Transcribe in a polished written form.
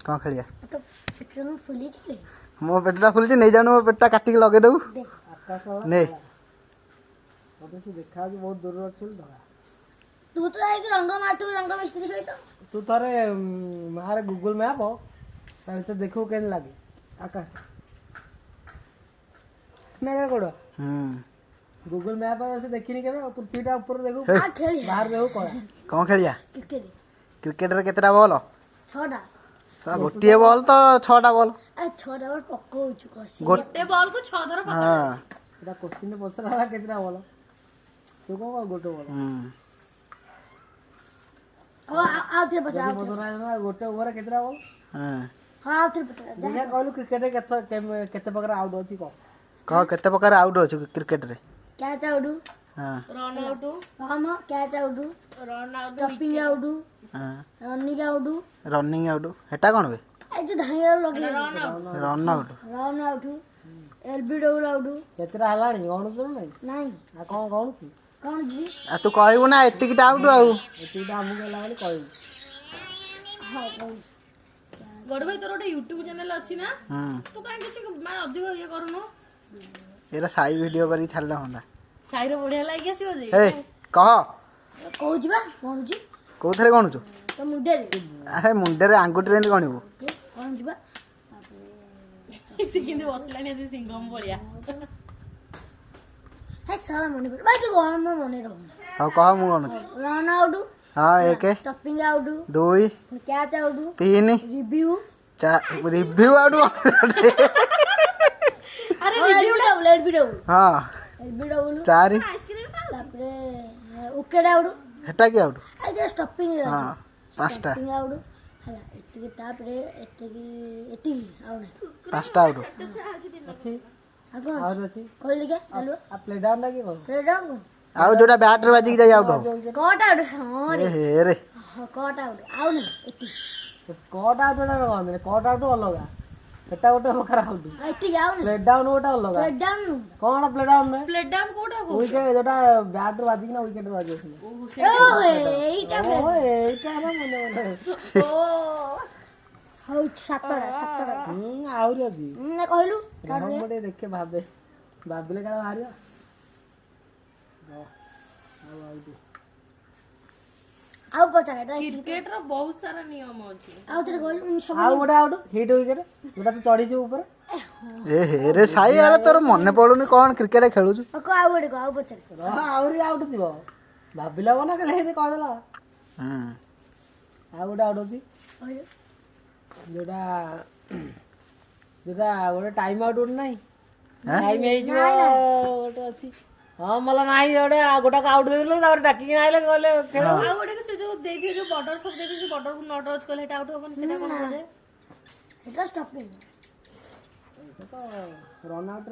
कौन खेलिया तो पेट में फुली छी मो पेटटा फुलची नहीं जानो मो पेटटा काटी के लगे दऊ आकाश वाला ने मते से देखा कि बहुत दूर अछि धरा तू तो आई रंग मारतु रंग मिस्त्री सहित तू थरे मारे गूगल मैप हो तारे तो देखो केन लागे आकाश ना कोड गूगल मैप से देखिनी केबे पृथ्वीटा ऊपर देखो आ खेल बाहर देखो कोन कौन खेलिया क्रिकेट क्रिकेट रे केतरा बॉल 6टा गोटिए बॉल तो 6टा बॉल आ 6टा बॉल पक्को होछु कोसी गोटे बॉल को 6 थर पकड़ हां एटा क्वेश्चन ने पसरा केतरा बोला तू को गोटे बोला आ तेरे बता पसरा गोटे ओवर केतरा बोल हां हां तेरे बता देखा कहलु क्रिकेट केते प्रकार आउट होती कह केते प्रकार आउट हो क्रिकेट रे कैच आउट हां रन आउट हम catch out run out stopping out हां रनिंग आउट रनिंग आउट हेटा कोन बे ए जो धाइया लगे run out run out LB double out केतरा हलाणी गणु तो नहीं नहीं आ कोन गणु की कौन जी आ तू कहबो ना एतिक आउट आउ एतीटा हमु गेला वाली कहू हां कौन गड़ भाई तोर गोटे यूट्यूब चैनल अछि ना हम्म तू काहे किछि माने अधिक ये करूनु एरा साई वीडियो करी छाड़ला होंदा साई रे बढ़िया लागि आसीबो जे हे कह कहू जी बा कौन जी कोथरे गणुचु तो मुंडे रे अरे मुंडे रे आंगुठी रे गणिबो कौन जी बा से किंतु बसलानी आसी सिंगम भलिया है साला मने पड़ भाई तो गन में मने रहू हां कह मु गणुचु रन आउट हां एक stopping out 2 catch out 3 review 4 review out अरे रिव्यू डबल एलबी डबल हां एलबी डबल 4 आइसक्रीम खाऊ तापरे विकेट आउट हेटा की आउट आ जो स्टॉपिंग रे हां पांचटा स्टॉपिंग आउट हला एतिकी तापरे एतिकी आउट पांचटा आउट अछि आगो और अछि खोल लिखे चलो आ प्ले डाउन लागी को रेड आउट आउ जोटा बैट रे बाजी के जाई आउट हो कट आउट हां ए हे रे कट आउट आउट एतिकी कट आउट ना कहंदे कट आउट अलगा एटा गोटे प्रकार आउट एतिकी आउट प्ले डाउन गोटे अलगा रेड डाउन कोन प्ले डाउन में प्लेट डाउन कोटा को विकेट जोटा बैट रे बाजी ना विकेट बाजी ओ एटा ओ एटा ना मने ओ हौ सातटा आउरी अछि ना कहलु हम बडे देखे भाबिले का हारिया आउ पचा एटा क्रिकेट रो बहुत सारा नियम अछि आउ तेरे कहलु सब आउ गोटे आउट हिट विकेट जोटा तो चढ़ी जे ऊपर ए हे रे साई यार तोर मने पडुनी कोन क्रिकेट खेलुछु को आउ गोटे को आउ पचा आउरी आउट दिबो भाबिला बना के लेहे कह देला आउ गोटे आउट अछि जोटा गोटे टाइम आउट गोटे नहीं टाइम हे जो गोटे अछि हां मला नाही जोडे गोटा आउट दे देले तार डाकी के आइले कहले खेल आ गोटे के से जो देथि जो बॉर्डर सब देथि जो बॉर्डर को नॉट टच करले आउट होबन सेटा कोन हो जाय एटा स्टॉपिंग तो रन आउट